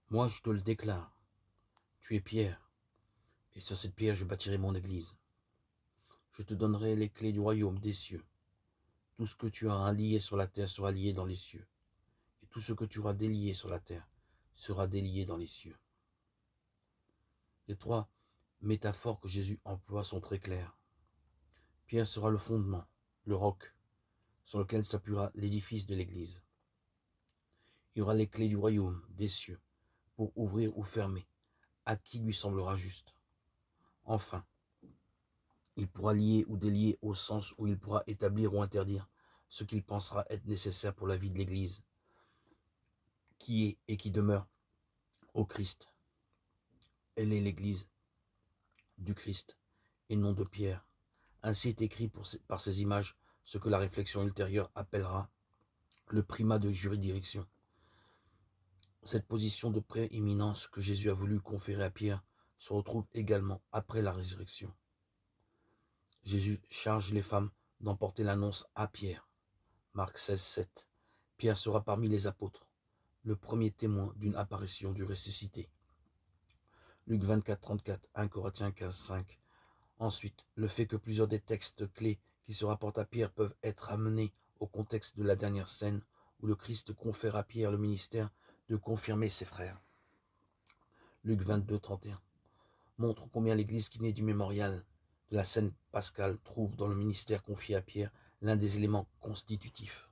Moi, je te le déclare, tu es pierre, et sur cette pierre, je bâtirai mon église. Je te donnerai les clés du royaume des cieux. Tout ce que tu auras lié sur la terre sera lié dans les cieux, et tout ce que tu auras délié sur la terre sera délié dans les cieux. Les trois métaphores que Jésus emploie sont très claires. Pierre sera le fondement, le roc, sur lequel s'appuiera l'édifice de l'Église. Il y aura les clés du royaume des cieux pour ouvrir ou fermer à qui lui semblera juste. Enfin, il pourra lier ou délier au sens où il pourra établir ou interdire ce qu'il pensera être nécessaire pour la vie de l'Église, qui est et qui demeure au Christ. Elle est l'Église du Christ et non de Pierre. Ainsi est écrit par ces images ce que la réflexion ultérieure appellera le primat de juridiction. Cette position de prééminence que Jésus a voulu conférer à Pierre se retrouve également après la résurrection. Jésus charge les femmes d'emporter l'annonce à Pierre. Marc 16, 7. Pierre sera parmi les apôtres, le premier témoin d'une apparition du ressuscité. Luc 24, 34, 1 Corinthiens 15, 5. Ensuite, le fait que plusieurs des textes clés qui se rapportent à Pierre peuvent être amenés au contexte de la dernière scène où le Christ confère à Pierre le ministère de confirmer ses frères. Luc 22, 31 montre combien l'Église qui naît du mémorial de la scène pascale trouve dans le ministère confié à Pierre l'un des éléments constitutifs.